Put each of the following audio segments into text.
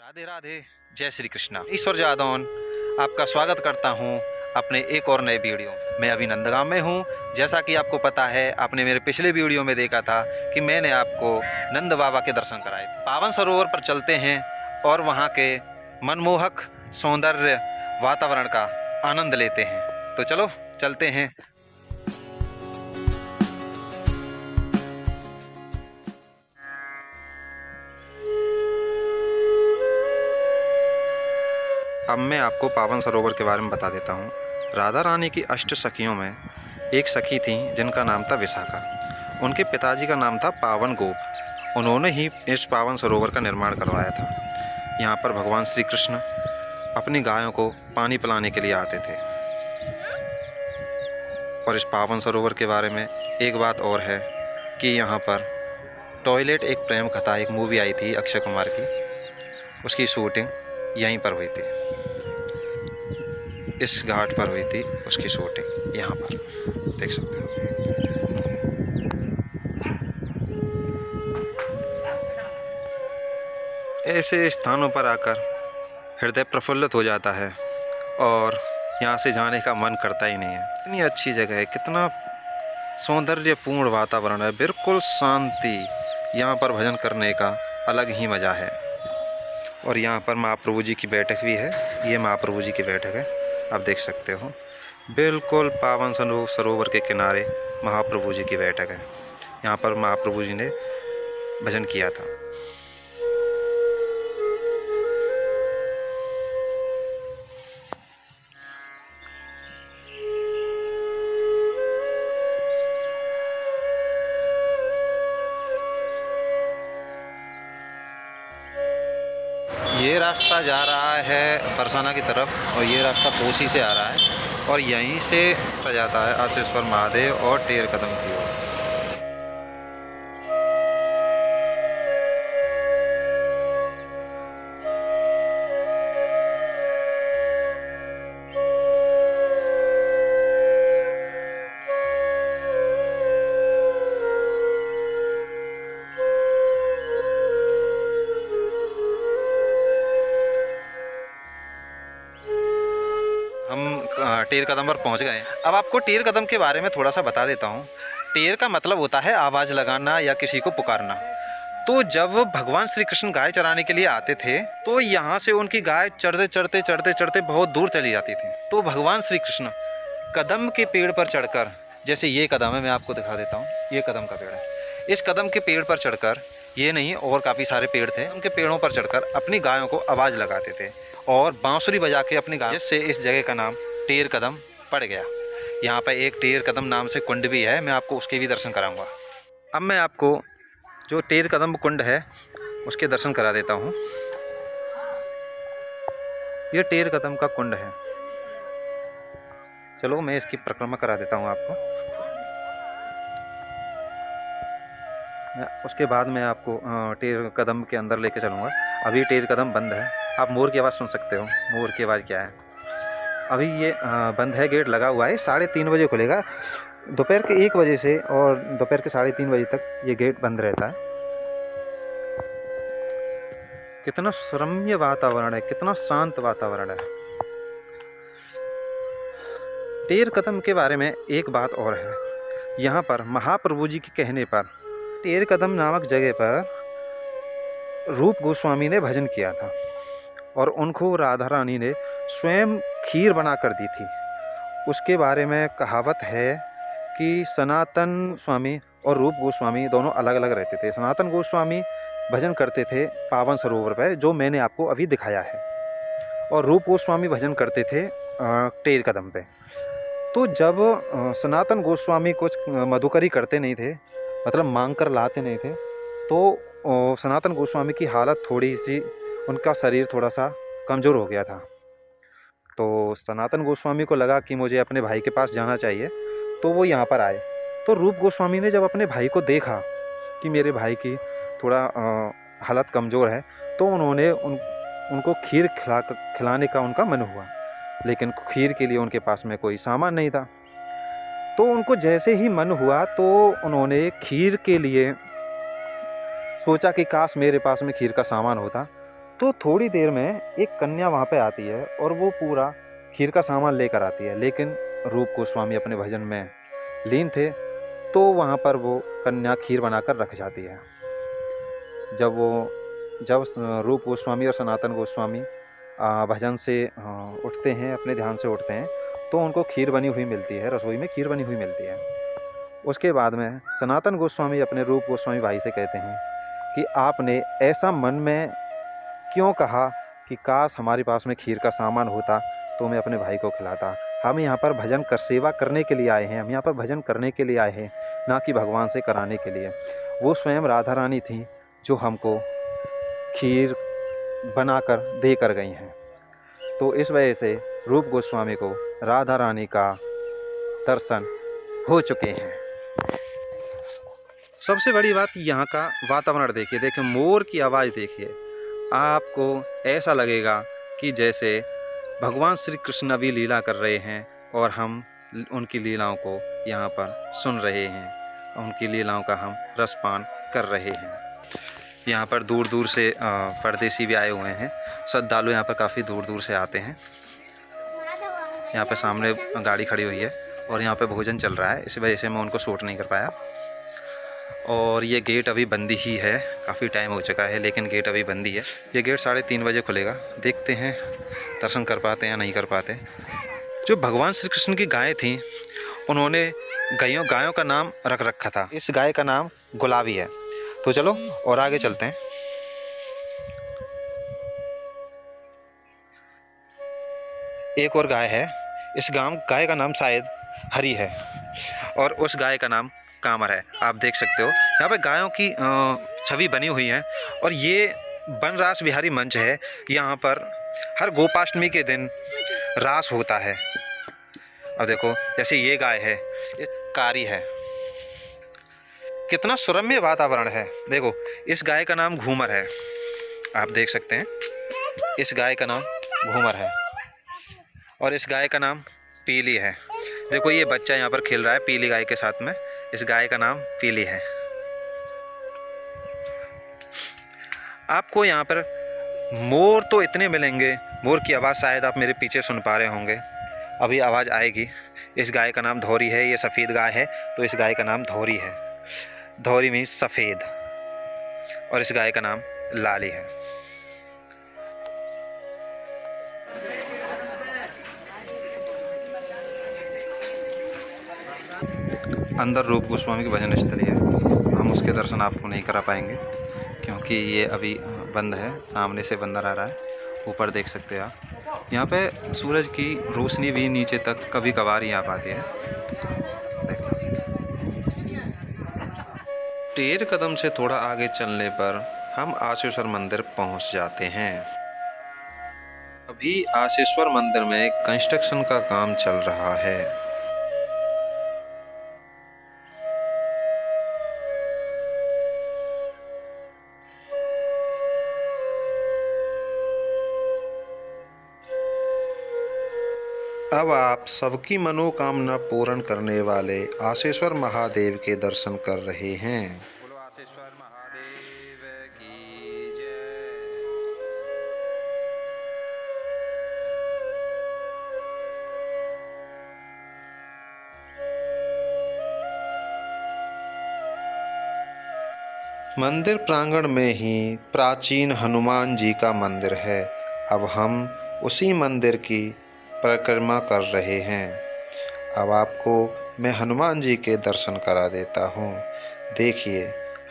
राधे राधे, जय श्री कृष्णा। ईश्वर जादौन आपका स्वागत करता हूं अपने एक और नए वीडियो में। मैं अभी नंदगांव में हूं। जैसा कि आपको पता है, आपने मेरे पिछले वीडियो में देखा था कि मैंने आपको नंद बाबा के दर्शन कराए थे। पावन सरोवर पर चलते हैं और वहां के मनमोहक सौंदर्य वातावरण का आनंद लेते हैं। तो चलो चलते हैं। अब मैं आपको पावन सरोवर के बारे में बता देता हूँ। राधा रानी की अष्ट सखियों में एक सखी थी जिनका नाम था विशाखा। उनके पिताजी का नाम था पावन गोप। उन्होंने ही इस पावन सरोवर का निर्माण करवाया था। यहाँ पर भगवान श्री कृष्ण अपनी गायों को पानी पिलाने के लिए आते थे। और इस पावन सरोवर के बारे में एक बात और है कि यहाँ पर टॉयलेट एक प्रेम कथा एक मूवी आई थी अक्षय कुमार की, उसकी शूटिंग यहीं पर हुई थी। इस घाट पर हुई थी उसकी शूटिंग। यहाँ पर देख सकते हो। ऐसे स्थानों पर आकर हृदय प्रफुल्लित हो जाता है और यहाँ से जाने का मन करता ही नहीं है। इतनी अच्छी जगह है, कितना सौंदर्यपूर्ण वातावरण है, बिल्कुल शांति। यहाँ पर भजन करने का अलग ही मज़ा है। और यहाँ पर महाप्रभु जी की बैठक भी है। ये महाप्रभु जी की बैठक है, आप देख सकते हो। बिल्कुल पावन सरोवर के किनारे महाप्रभु जी की बैठक है। यहाँ पर महाप्रभु जी ने भजन किया था। ये रास्ता जा रहा है बरसाना की तरफ और ये रास्ता कोसी से आ रहा है और यहीं से जाता है आशीश्वर महादेव और टेर कदम की ओर। हम टेर कदम पर पहुंच गए हैं। अब आपको टेर कदम के बारे में थोड़ा सा बता देता हूं। टेर का मतलब होता है आवाज़ लगाना या किसी को पुकारना। तो जब भगवान श्री कृष्ण गाय चराने के लिए आते थे तो यहाँ से उनकी गाय चढ़ते चढ़ते चढ़ते चढ़ते बहुत दूर चली जाती थी। तो भगवान श्री कृष्ण कदम के पेड़ पर चढ़कर, जैसे ये कदम है, मैं आपको दिखा देता हूँ, ये कदम का पेड़ है। इस कदम के पेड़ पर चढ़कर, ये नहीं और काफ़ी सारे पेड़ थे, उनके पेड़ों पर चढ़कर अपनी गायों को आवाज़ लगाते थे और बांसुरी बजा के अपनी गाय, जिससे इस जगह का नाम टेर कदम पड़ गया। यहाँ पर एक टेर कदम नाम से कुंड भी है, मैं आपको उसके भी दर्शन कराऊंगा। अब मैं आपको जो टेर कदम कुंड है उसके दर्शन करा देता हूँ। ये टेर कदम का कुंड है। चलो मैं इसकी परिक्रमा करा देता हूँ आपको। उसके बाद मैं आपको टेर कदम के अंदर लेके चलूँगा। अभी टेर कदम बंद है। आप मोर की आवाज़ सुन सकते हो। मोर की आवाज़ क्या है? अभी ये बंद है, गेट लगा हुआ है। 3:30 बजे खुलेगा, दोपहर के 1 बजे से, और दोपहर के 3:30 बजे तक ये गेट बंद रहता है। कितना रम्य वातावरण है, कितना शांत वातावरण है। टेर कदम के बारे में एक बात और है। यहाँ पर महाप्रभु जी के कहने पर टेर कदम नामक जगह पर रूप गोस्वामी ने भजन किया था और उनको राधा रानी ने स्वयं खीर बना कर दी थी। उसके बारे में कहावत है कि सनातन स्वामी और रूप गोस्वामी दोनों अलग अलग रहते थे। सनातन गोस्वामी भजन करते थे पावन सरोवर पर, जो मैंने आपको अभी दिखाया है, और रूप गोस्वामी भजन करते थे टेर कदम पे। तो जब सनातन गोस्वामी कुछ मधुकरी करते नहीं थे, मतलब मांग कर लाते नहीं थे, तो सनातन गोस्वामी की हालत थोड़ी सी, उनका शरीर थोड़ा सा कमज़ोर हो गया था। तो सनातन गोस्वामी को लगा कि मुझे अपने भाई के पास जाना चाहिए, तो वो यहाँ पर आए। तो रूप गोस्वामी ने जब अपने भाई को देखा कि मेरे भाई की थोड़ा हालत कमज़ोर है, तो उन्होंने उनको खीर खिलाने का उनका मन हुआ, लेकिन खीर के लिए उनके पास में कोई सामान नहीं था। तो उनको जैसे ही मन हुआ तो उन्होंने खीर के लिए सोचा कि काश मेरे पास में खीर का सामान होता, तो थोड़ी देर में एक कन्या वहाँ पे आती है और वो पूरा खीर का सामान लेकर आती है, लेकिन रूप गोस्वामी अपने भजन में लीन थे, तो वहाँ पर वो कन्या खीर बनाकर रख जाती है। जब रूप गोस्वामी और सनातन गोस्वामी भजन से उठते हैं, अपने ध्यान से उठते हैं, तो उनको खीर बनी हुई मिलती है, रसोई में खीर बनी हुई मिलती है। उसके बाद में सनातन गोस्वामी अपने रूप गोस्वामी भाई से कहते हैं कि आपने ऐसा मन में क्यों कहा कि काश हमारे पास में खीर का सामान होता तो मैं अपने भाई को खिलाता। हम यहाँ पर भजन कर सेवा करने के लिए आए हैं, हम यहाँ पर भजन करने के लिए आए हैं, ना कि भगवान से कराने के लिए। वो स्वयं राधा रानी थी जो हमको खीर बनाकर दे कर गई हैं। तो इस वजह से रूप गोस्वामी को राधा रानी का दर्शन हो चुके हैं। सबसे बड़ी बात यहाँ का वातावरण देखिए मोर की आवाज़ देखिए, आपको ऐसा लगेगा कि जैसे भगवान श्री कृष्ण अभी लीला कर रहे हैं और हम उनकी लीलाओं को यहाँ पर सुन रहे हैं, उनकी लीलाओं का हम रसपान कर रहे हैं। यहाँ पर दूर दूर से परदेसी भी आए हुए हैं, श्रद्धालु यहाँ पर काफ़ी दूर दूर से आते हैं। यहाँ पर सामने गाड़ी खड़ी हुई है और यहाँ पर भोजन चल रहा है, इस वजह से मैं उनको शूट नहीं कर पाया। और ये गेट अभी बंदी ही है, काफ़ी टाइम हो चुका है लेकिन गेट अभी बंदी है। ये गेट 3:30 बजे खुलेगा, देखते हैं दर्शन कर पाते हैं या नहीं कर पाते। जो भगवान श्री कृष्ण की गायें थीं, उन्होंने गायों का नाम रख रखा था। इस गाय का नाम गुलाबी है। तो चलो और आगे चलते हैं। एक और गाय है, इस गाय का नाम शायद हरी है और उस गाय का नाम कामर है। आप देख सकते हो यहाँ पे गायों की छवि बनी हुई है और ये बनरास बिहारी मंच है। यहाँ पर हर गोपाष्टमी के दिन रास होता है। अब देखो जैसे ये गाय है, ये कारी है, कितना सुरम्य वातावरण है। देखो इस गाय का नाम घूमर है, आप देख सकते हैं इस गाय का नाम घूमर है और इस गाय का नाम पीली है। देखो ये बच्चा यहाँ पर खेल रहा है पीली गाय के साथ में, इस गाय का नाम पीली है। आपको यहाँ पर मोर तो इतने मिलेंगे, मोर की आवाज़ शायद आप मेरे पीछे सुन पा रहे होंगे, अभी आवाज़ आएगी। इस गाय का नाम धौरी है, ये सफ़ेद गाय है तो इस गाय का नाम धौरी है। धौरी मीन्स सफ़ेद और इस गाय का नाम लाली है। अंदर रूप गोस्वामी की भजन स्थली है, हम उसके दर्शन आपको नहीं करा पाएंगे क्योंकि ये अभी बंद है, सामने से बंदर आ रहा है। ऊपर देख सकते हैं आप, यहाँ पे सूरज की रोशनी भी नीचे तक कभी कभार ही आ पाती है। देखो 13 कदम से थोड़ा आगे चलने पर हम आशेश्वर मंदिर पहुँच जाते हैं। अभी आशेश्वर मंदिर में कंस्ट्रक्शन का काम चल रहा है। अब आप सबकी मनोकामना पूर्ण करने वाले आशेश्वर महादेव के दर्शन कर रहे हैं। बोलो आशेश्वर महादेव की जय। मंदिर प्रांगण में ही प्राचीन हनुमान जी का मंदिर है। अब हम उसी मंदिर की परिक्रमा कर रहे हैं। अब आपको मैं हनुमान जी के दर्शन करा देता हूँ। देखिए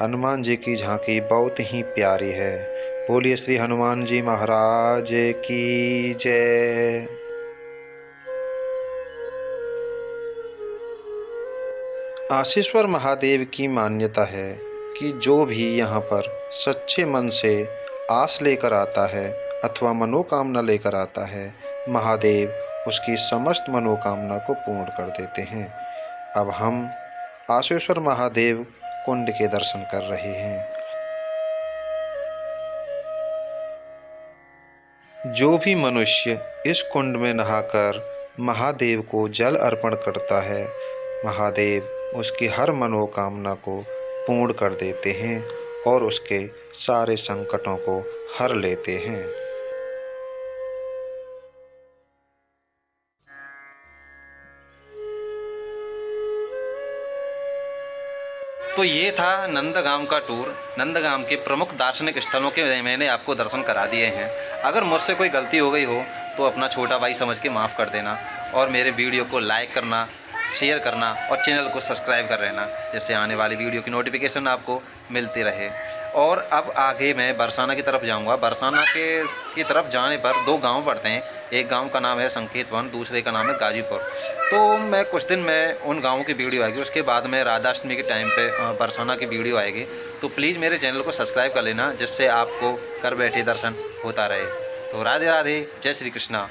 हनुमान जी की झांकी बहुत ही प्यारी है। बोलिए श्री हनुमान जी महाराज की जय। आशेश्वर महादेव की मान्यता है कि जो भी यहाँ पर सच्चे मन से आस लेकर आता है अथवा मनोकामना लेकर आता है, महादेव उसकी समस्त मनोकामना को पूर्ण कर देते हैं। अब हम आशेश्वर महादेव कुंड के दर्शन कर रहे हैं। जो भी मनुष्य इस कुंड में नहाकर महादेव को जल अर्पण करता है, महादेव उसकी हर मनोकामना को पूर्ण कर देते हैं और उसके सारे संकटों को हर लेते हैं। तो ये था नंदगांव का टूर। नंदगांव के प्रमुख दार्शनिक स्थलों के मैंने आपको दर्शन करा दिए हैं। अगर मुझसे कोई गलती हो गई हो तो अपना छोटा भाई समझ के माफ़ कर देना, और मेरे वीडियो को लाइक करना, शेयर करना और चैनल को सब्सक्राइब कर लेना, जिससे आने वाली वीडियो की नोटिफिकेशन आपको मिलती रहे। और अब आगे मैं बरसाना की तरफ जाऊंगा। बरसाना की तरफ जाने पर 2 गांव पड़ते हैं। एक गांव का नाम है संकेत वन, दूसरे का नाम है गाजीपुर। तो मैं कुछ दिन में उन गाँवों की वीडियो आएगी, उसके बाद में राधाष्टमी के टाइम पे बरसाना की वीडियो आएगी। तो प्लीज़ मेरे चैनल को सब्सक्राइब कर लेना, जिससे आपको घर बैठे दर्शन होता रहे। तो राधे राधे, जय श्री कृष्णा।